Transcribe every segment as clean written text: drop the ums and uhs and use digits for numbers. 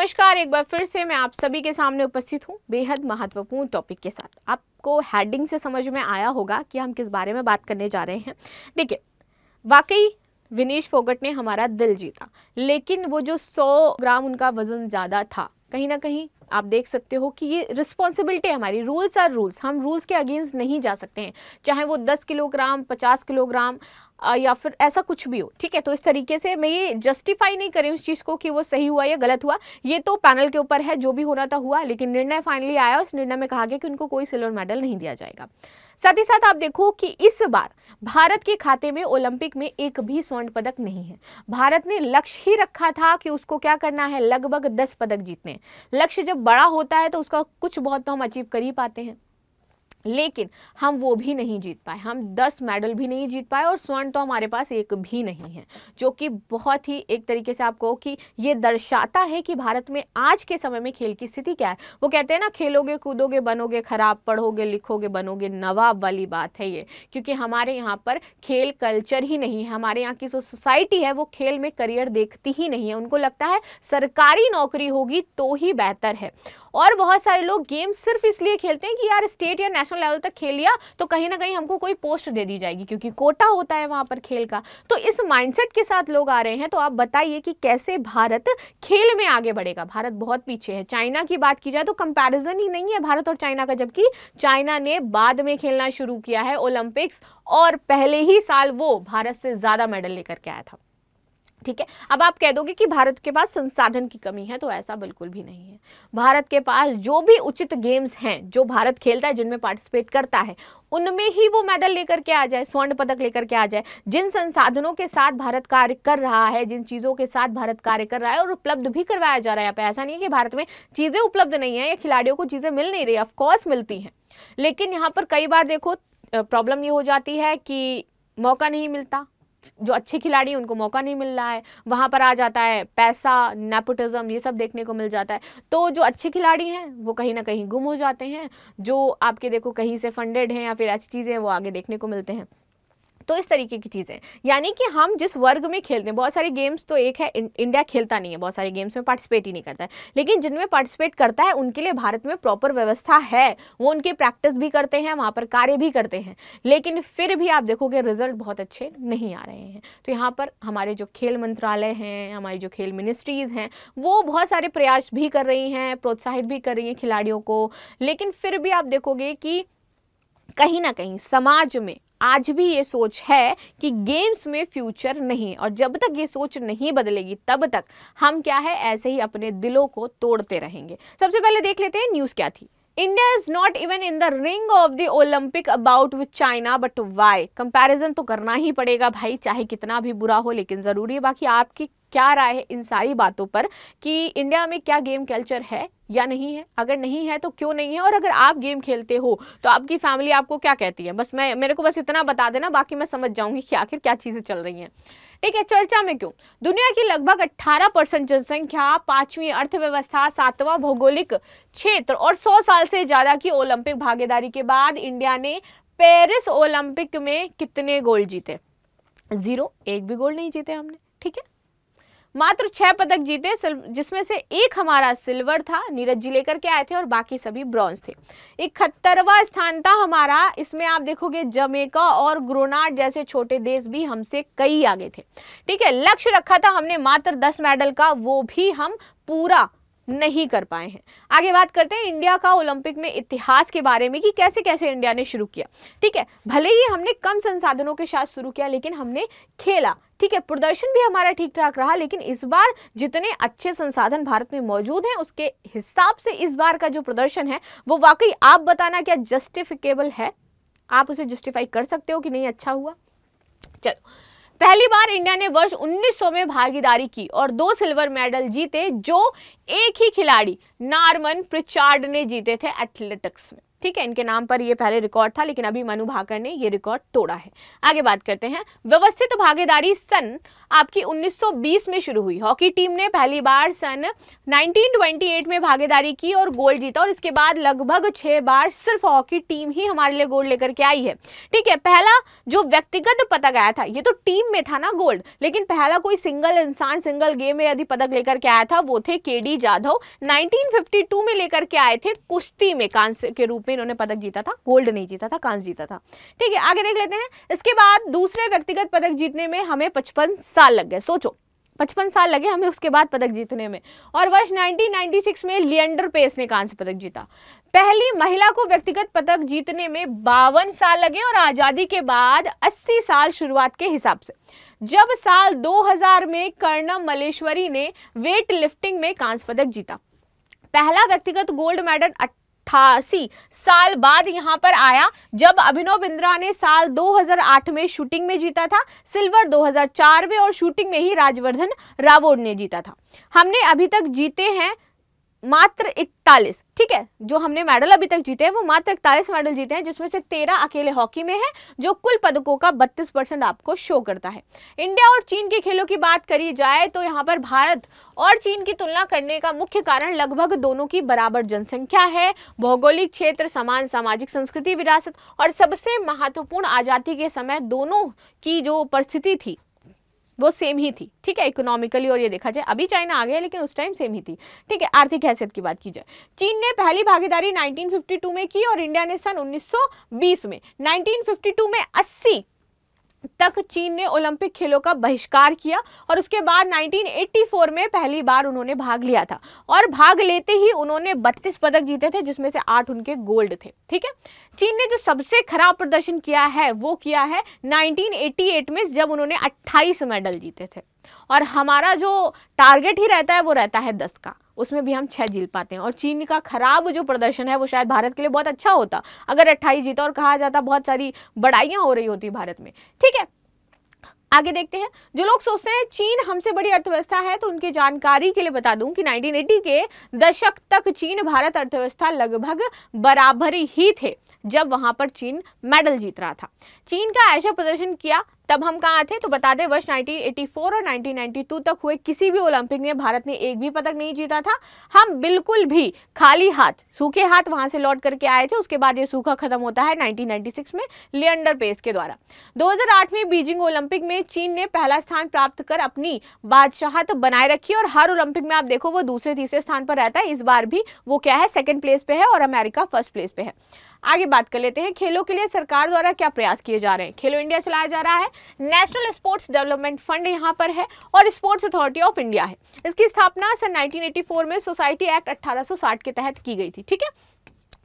नमस्कार, एक बार फिर से मैं आप सभी के सामने उपस्थित हूँ बेहद महत्वपूर्ण टॉपिक के साथ। आपको हेडिंग से समझ में आया होगा कि हम किस बारे में बात करने जा रहे हैं। देखिए, वाकई विनेश फोगट ने हमारा दिल जीता, लेकिन वो जो 100 ग्राम उनका वजन ज़्यादा था, कहीं ना कहीं आप देख सकते हो कि ये रिस्पॉन्सिबिलिटी है हमारी। रूल्स आर रूल्स, हम रूल्स के अगेंस्ट नहीं जा सकते हैं, चाहे वो 10 किलोग्राम 50 किलोग्राम या फिर ऐसा कुछ भी हो। ठीक है, तो इस तरीके से मैं ये जस्टिफाई नहीं करी उस चीज़ को कि वो सही हुआ या गलत हुआ, ये तो पैनल के ऊपर है, जो भी होना था हुआ। लेकिन निर्णय फाइनली आया, उस निर्णय में कहा गया कि उनको कोई सिल्वर मेडल नहीं दिया जाएगा। साथ ही साथ आप देखो कि इस बार भारत के खाते में ओलंपिक में एक भी स्वर्ण पदक नहीं है। भारत ने लक्ष्य ही रखा था कि उसको क्या करना है, लगभग 10 पदक जीतने। लक्ष्य जब बड़ा होता है तो उसका कुछ बहुत तो हम अचीव कर ही पाते हैं, लेकिन हम वो भी नहीं जीत पाए। हम 10 मेडल भी नहीं जीत पाए और स्वर्ण तो हमारे पास एक भी नहीं है, जो कि बहुत ही एक तरीके से आपको कि ये दर्शाता है कि भारत में आज के समय में खेल की स्थिति क्या है। वो कहते हैं ना, खेलोगे कूदोगे बनोगे खराब, पढ़ोगे लिखोगे बनोगे नवाब वाली बात है ये। क्योंकि हमारे यहाँ पर खेल कल्चर ही नहीं है। हमारे यहाँ की जो सोसाइटी है वो खेल में करियर देखती ही नहीं है। उनको लगता है सरकारी नौकरी होगी तो ही बेहतर है। और बहुत सारे लोग गेम सिर्फ इसलिए खेलते हैं कि यार स्टेट या नेशनल लेवल तक खेल लिया तो कहीं ना कहीं हमको कोई पोस्ट दे दी जाएगी, क्योंकि कोटा होता है वहां पर खेल का। तो इस माइंडसेट के साथ लोग आ रहे हैं। तो आप बताइए कि कैसे भारत खेल में आगे बढ़ेगा। भारत बहुत पीछे है। चाइना की बात की जाए तो कंपैरिजन ही नहीं है भारत और चाइना का, जबकि चाइना ने बाद में खेलना शुरू किया है ओलंपिक्स और पहले ही साल वो भारत से ज्यादा मेडल लेकर के आया था। ठीक है, अब आप कह दोगे कि भारत के पास संसाधन की कमी है, तो ऐसा बिल्कुल भी नहीं है। भारत के पास जो भी उचित गेम्स हैं, जो भारत खेलता है, जिनमें पार्टिसिपेट करता है, उनमें ही वो मेडल लेकर के आ जाए, स्वर्ण पदक लेकर के आ जाए। जिन संसाधनों के साथ भारत कार्य कर रहा है, जिन चीज़ों के साथ भारत कार्य कर रहा है और उपलब्ध भी करवाया जा रहा है यहाँ पे, ऐसा नहीं है कि भारत में चीज़ें उपलब्ध नहीं है या खिलाड़ियों को चीज़ें मिल नहीं रही, ऑफकोर्स मिलती हैं। लेकिन यहाँ पर कई बार देखो प्रॉब्लम ये हो जाती है कि मौका नहीं मिलता। जो अच्छे खिलाड़ी हैं उनको मौका नहीं मिल रहा है, वहां पर आ जाता है पैसा, नेपोटिज्म, ये सब देखने को मिल जाता है। तो जो अच्छे खिलाड़ी हैं वो कहीं ना कहीं गुम हो जाते हैं। जो आपके देखो कहीं से फंडेड हैं या फिर ऐसी चीज़ें वो आगे देखने को मिलते हैं। तो इस तरीके की चीज़ें, यानी कि हम जिस वर्ग में खेलते हैं, बहुत सारी गेम्स तो एक है इंडिया खेलता नहीं है, बहुत सारे गेम्स में पार्टिसिपेट ही नहीं करता है, लेकिन जिनमें पार्टिसिपेट करता है उनके लिए भारत में प्रॉपर व्यवस्था है। वो उनकी प्रैक्टिस भी करते हैं, वहाँ पर कार्य भी करते हैं, लेकिन फिर भी आप देखोगे रिजल्ट बहुत अच्छे नहीं आ रहे हैं। तो यहाँ पर हमारे जो खेल मंत्रालय हैं, हमारी जो खेल मिनिस्ट्रीज़ हैं, वो बहुत सारे प्रयास भी कर रही हैं, प्रोत्साहित भी कर रही हैं खिलाड़ियों को, लेकिन फिर भी आप देखोगे कि कहीं ना कहीं समाज में आज भी ये सोच है कि गेम्स में फ्यूचर नहीं। और जब तक ये सोच नहीं बदलेगी तब तक हम क्या है, ऐसे ही अपने दिलों को तोड़ते रहेंगे। सबसे पहले देख लेते हैं न्यूज़ क्या थी। India is not even in the ring of the Olympic about with China, but why. Comparison तो करना ही पड़ेगा भाई, चाहे कितना भी बुरा हो, लेकिन ज़रूरी है। बाकी आपकी क्या राय है इन सारी बातों पर कि इंडिया में क्या गेम कल्चर है या नहीं है? अगर नहीं है तो क्यों नहीं है? और अगर आप गेम खेलते हो तो आपकी फैमिली आपको क्या कहती है? बस मेरे को बस इतना बता देना, बाकी मैं समझ जाऊंगी कि आखिर क्या चीज़ें चल रही हैं। ठीक है, चर्चा में क्यों? दुनिया की लगभग 18% जनसंख्या, 5वीं अर्थव्यवस्था, 7वां भौगोलिक क्षेत्र और 100 साल से ज़्यादा की ओलंपिक भागीदारी के बाद इंडिया ने पेरिस ओलंपिक में कितने गोल्ड जीते? 0, एक भी गोल्ड नहीं जीते हमने। ठीक है, मात्र 6 पदक जीते, जिसमें से एक हमारा सिल्वर था, नीरज जी लेकर के आए थे, और बाकी सभी ब्रॉन्ज थे। 71वां स्थान था हमारा। इसमें आप देखोगे जमैका और ग्रेनाडा जैसे छोटे देश भी हमसे कई आगे थे। ठीक है, लक्ष्य रखा था हमने मात्र 10 मेडल का, वो भी हम पूरा नहीं कर पाए हैं। आगे बात करते हैं इंडिया का ओलंपिक में इतिहास के बारे में कि कैसे कैसे इंडिया ने शुरू किया। ठीक है, भले ही हमने कम संसाधनों के साथ शुरू किया, लेकिन हमने खेला। ठीक है, प्रदर्शन भी हमारा ठीक ठाक रहा, लेकिन इस बार जितने अच्छे संसाधन भारत में मौजूद हैं उसके हिसाब से इस बार का जो प्रदर्शन है वो वाकई आप बताना क्या जस्टिफिकेबल है? आप उसे जस्टिफाई कर सकते हो कि नहीं अच्छा हुआ? चलो, पहली बार इंडिया ने वर्ष 1900 में भागीदारी की और 2 सिल्वर मेडल जीते, जो एक ही खिलाड़ी नॉर्मन प्रिचार्ड ने जीते थे एथलेटिक्स में। ठीक है, इनके नाम पर ये पहले रिकॉर्ड था, लेकिन अभी मनु भाकर ने ये रिकॉर्ड तोड़ा है। आगे बात करते हैं, व्यवस्थित भागीदारी सन आपकी 1920 में शुरू हुई। हॉकी टीम ने पहली बार सन 1928 में भागीदारी की और गोल्ड जीता, और इसके बाद लगभग 6 बार सिर्फ हॉकी टीम ही हमारे लिए गोल्ड लेकर के आई है। ठीक है, पहला जो व्यक्तिगत पदक आया था, ये तो टीम में था ना गोल्ड, लेकिन पहला कोई सिंगल इंसान सिंगल गेम में यदि पदक लेकर के आया था वो थे केडी जाधव। 1952 में लेकर के आए थे, कुश्ती में कांस्य के रूप में इन्होंने पदक जीता था, गोल्ड नहीं जीता था, कांस्य जीता था। ठीक है, आगे देख लेते हैं। इसके बाद दूसरे व्यक्तिगत पदक जीतने में हमें 55 साल लग गए। सोचो 55 साल लगे हमें उसके बाद पदक जीतने में, और वर्ष 1996 में लिएंडर पेस ने कांस्य पदक जीता। पहली महिला को व्यक्तिगत पदक जीतने में 52 साल लगे, और आजादी के बाद 80 साल शुरुआत के हिसाब से। जब साल 2000 में कर्णम मल्लेश्वरी ने वेट लिफ्टिंग में कांस्य पदक जीता। पहला व्यक्तिगत गोल्ड मेडल 88 साल बाद यहां पर आया, जब अभिनव बिंद्रा ने साल 2008 में शूटिंग में जीता था, सिल्वर 2004 में, और शूटिंग में ही राजवर्धन राठौड़ ने जीता था। हमने अभी तक जीते हैं मात्र 41, ठीक है, जो हमने मेडल अभी तक जीते हैं वो मात्र 41 मेडल जीते हैं, जिसमें से 13 अकेले हॉकी में है, जो कुल पदकों का 32% आपको शो करता है। इंडिया और चीन के खेलों की बात करी जाए तो यहाँ पर भारत और चीन की तुलना करने का मुख्य कारण लगभग दोनों की बराबर जनसंख्या है, भौगोलिक क्षेत्र, समान सामाजिक संस्कृति विरासत, और सबसे महत्वपूर्ण आजादी के समय दोनों की जो परिस्थिति थी वो सेम ही थी। ठीक है, इकोनॉमिकली, और ये देखा जाए अभी चाइना आ गया लेकिन उस टाइम सेम ही थी। ठीक है, आर्थिक हैसियत की बात की जाए, चीन ने पहली भागीदारी 1952 में की और इंडिया ने सन 1920 में। 1952 में 80 तक चीन ने ओलंपिक खेलों का बहिष्कार किया, और उसके बाद 1984 में पहली बार उन्होंने भाग लिया था, और भाग लेते ही उन्होंने 32 पदक जीते थे, जिसमें से 8 उनके गोल्ड थे। ठीक है, चीन ने जो सबसे खराब प्रदर्शन किया है वो किया है 1988 में, जब उन्होंने 28 मेडल जीते थे, और हमारा जो टारगेट ही रहता है वो रहता है 10 का, उसमें भी हम 6 जीत पाते हैं। और चीन का खराब जो प्रदर्शन है वो शायद भारत के लिए बहुत अच्छा होता अगर 28 जीता, और कहा जाता बहुत सारी बड़ाइयां हो रही होती भारत में। ठीक है, आगे देखते हैं। जो लोग सोचते हैं चीन हमसे बड़ी अर्थव्यवस्था है, तो उनकी जानकारी के लिए बता दूं कि 1980 के दशक तक चीन भारत अर्थव्यवस्था लगभग बराबरी ही थे, जब वहां पर चीन मेडल जीत रहा था। चीन का ऐसा प्रदर्शन किया तब हम कहाँ थे, तो बता दें वर्ष 1984 और 1992 तक हुए किसी भी ओलंपिक में भारत ने एक भी पदक नहीं जीता था। हम बिल्कुल भी खाली हाथ, सूखे हाथ वहां से लौट करके आए थे। उसके बाद ये सूखा खत्म होता है 1996 में लिएंडर पेस के द्वारा। 2008 में बीजिंग ओलंपिक में चीन ने पहला स्थान प्राप्त कर अपनी बादशाहत बनाए रखी, और हर ओलंपिक में आप देखो वो दूसरे तीसरे स्थान पर रहता है। इस बार भी वो क्या है, 2nd प्लेस पे है, और अमेरिका 1st प्लेस पे है। आगे बात कर लेते हैं, खेलों के लिए सरकार द्वारा क्या प्रयास किए जा रहे हैं। खेलो इंडिया चलाया जा रहा है, नेशनल स्पोर्ट्स डेवलपमेंट फंड यहाँ पर है, और स्पोर्ट्स अथॉरिटी ऑफ इंडिया है। इसकी स्थापना सन 1984 में सोसाइटी एक्ट 1860 के तहत की गई थी। ठीक है,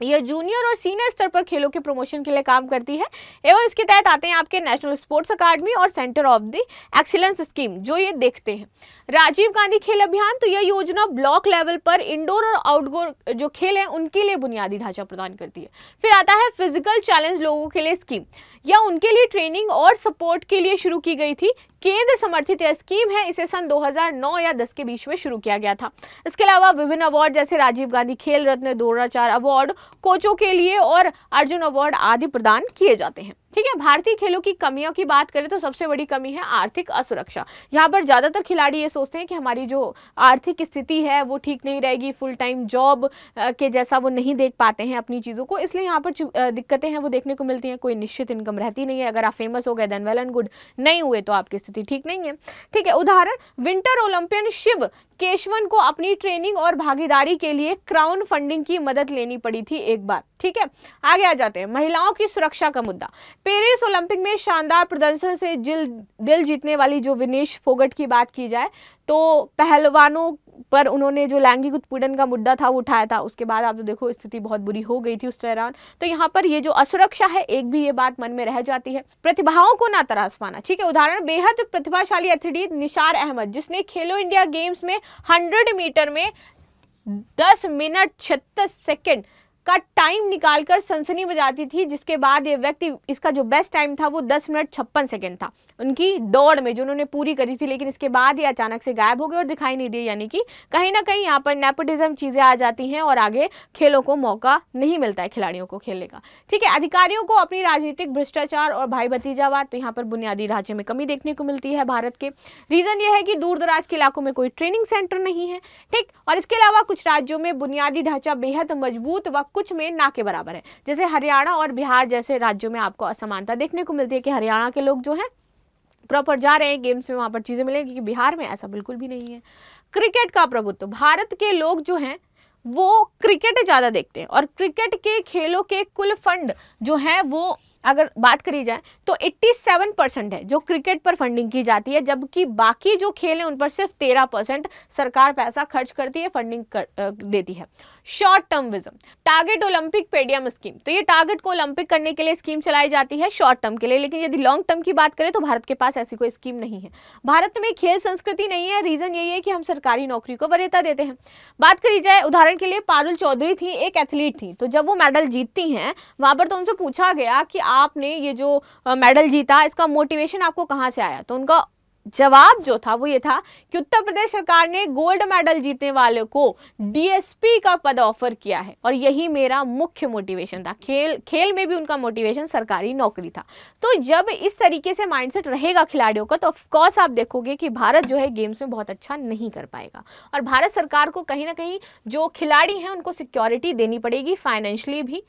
यह जूनियर और सीनियर स्तर पर खेलों के प्रमोशन के लिए काम करती है, एवं इसके तहत आते हैं आपके नेशनल स्पोर्ट्स अकादमी और centre of the excellence scheme, जो ये देखते हैं। राजीव गांधी खेल अभियान, तो यह योजना ब्लॉक लेवल पर इंडोर और आउटडोर जो खेल हैं उनके लिए बुनियादी ढांचा प्रदान करती है। फिर आता है फिजिकल चैलेंज लोगों के लिए स्कीम, या उनके लिए ट्रेनिंग और सपोर्ट के लिए शुरू की गई थी। केंद्र समर्थित यह स्कीम है, इसे सन 2009 या 10 के बीच में शुरू किया गया था। इसके अलावा विभिन्न अवार्ड जैसे राजीव गांधी खेल रत्न, द्रोणाचार्य अवार्ड कोचों के लिए और अर्जुन अवार्ड आदि प्रदान किए जाते हैं। ठीक है, भारतीय खेलों की कमियों की बात करें तो सबसे बड़ी कमी है आर्थिक असुरक्षा। यहाँ पर ज्यादातर खिलाड़ी ये सोचते हैं कि हमारी जो आर्थिक स्थिति है वो ठीक नहीं रहेगी, फुल टाइम जॉब के जैसा वो नहीं देख पाते हैं अपनी चीज़ों को, इसलिए यहाँ पर दिक्कतें हैं वो देखने को मिलती हैं। कोई निश्चित इनकम रहती नहीं है, अगर आप फेमस हो गए देन वेल एंड गुड, नहीं हुए तो आपकी स्थिति ठीक नहीं है। ठीक है, उदाहरण विंटर ओलंपियन शिव केशवन को अपनी ट्रेनिंग और भागीदारी के लिए क्राउन फंडिंग की मदद लेनी पड़ी थी एक बार। ठीक है, आगे आ जाते हैं, महिलाओं की सुरक्षा का मुद्दा। पेरिस ओलंपिक में शानदार प्रदर्शन से दिल जीतने वाली जो विनेश फोगट की बात की जाए तो पहलवानों पर उन्होंने जो लैंगिक उत्पीड़न का मुद्दा था वो उठाया था। उसके बाद आप तो देखो स्थिति बहुत बुरी हो गई थी उस दौरान। तो यहाँ पर ये जो असुरक्षा है, एक भी ये बात मन में रह जाती है। प्रतिभाओं को ना तराश पाना। ठीक है, उदाहरण बेहद प्रतिभाशाली एथलीट निसार अहमद, जिसने खेलो इंडिया गेम्स में 100 मीटर में 10 मिनट 36 सेकेंड का टाइम निकालकर सनसनी बजाती थी, जिसके बाद ये व्यक्ति, इसका जो बेस्ट टाइम था वो 10 मिनट 56 सेकंड था उनकी दौड़ में जो उन्होंने पूरी करी थी, लेकिन इसके बाद ये अचानक से गायब हो गए और दिखाई नहीं दिए। यानी कि कहीं ना कहीं यहाँ पर नेपोटिज्म चीजें आ जाती हैं और आगे खेलों को मौका नहीं मिलता है खिलाड़ियों को खेलने का। ठीक है, अधिकारियों को अपनी राजनीतिक भ्रष्टाचार और भाई भतीजावाद, तो यहाँ पर बुनियादी ढांचे में कमी देखने को मिलती है भारत के। रीजन ये है कि दूर दराज के इलाकों में कोई ट्रेनिंग सेंटर नहीं है। ठीक, और इसके अलावा कुछ राज्यों में बुनियादी ढांचा बेहद मजबूत व कुछ में ना के बराबर है। जैसे हरियाणा और बिहार जैसे राज्यों में आपको असमानता देखने को मिलती है कि हरियाणा के लोग जो हैं प्रॉपर जा रहे हैं गेम्स में, वहां पर चीजें मिलेंगी, कि बिहार में ऐसा बिल्कुल भी नहीं है। क्रिकेट का प्रभुत्व, भारत के लोग जो हैं वो क्रिकेट ज़्यादा देखते हैं और क्रिकेट के खेलों के कुल फंड जो है वो अगर बात करी जाए तो 87% है जो क्रिकेट पर फंडिंग की जाती है, जबकि बाकी जो खेल हैं उन पर सिर्फ 13% सरकार पैसा खर्च करती है, फंडिंग देती है। Short term vision, target Olympic podium scheme, तो ये टारगेट को ओलंपिक करने के लिए स्कीम चलाई जाती है शॉर्ट टर्म के लिए, लेकिन यदि लॉन्ग टर्म की बात करें तो भारत के पास ऐसी कोई स्कीम नहीं है। भारत में खेल संस्कृति नहीं है, रीजन यही है कि हम सरकारी नौकरी को वरीयता देते हैं। बात करी जाए उदाहरण के लिए, पारुल चौधरी थी, एक एथलीट थी, तो जब वो मेडल जीतती हैं वहां पर तो उनसे पूछा गया कि आपने ये जो मेडल जीता इसका मोटिवेशन आपको कहाँ से आया, तो उनका जवाब जो था वो ये था कि उत्तर प्रदेश सरकार ने गोल्ड मेडल जीतने वाले को डीएसपी का पद ऑफर किया है और यही मेरा मुख्य मोटिवेशन था। खेल में भी उनका मोटिवेशन सरकारी नौकरी था। तो जब इस तरीके से माइंडसेट रहेगा खिलाड़ियों का तो ऑफ कोर्स आप देखोगे कि भारत जो है गेम्स में बहुत अच्छा नहीं कर पाएगा और भारत सरकार को कहीं ना कहीं जो खिलाड़ी हैं उनको सिक्योरिटी देनी पड़ेगी, फाइनेंशियली भी,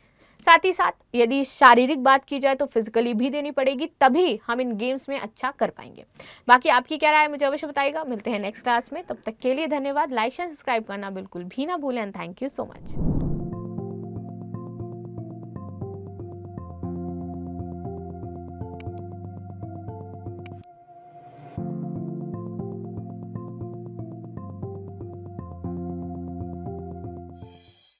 साथ ही साथ यदि शारीरिक बात की जाए तो फिजिकली भी देनी पड़ेगी, तभी हम इन गेम्स में अच्छा कर पाएंगे। बाकी आपकी क्या राय है मुझे अवश्य बताइएगा। मिलते हैं नेक्स्ट क्लास में, तब तक के लिए धन्यवाद। लाइक शेयर सब्सक्राइब करना बिल्कुल भी ना भूलें। Thank you so much.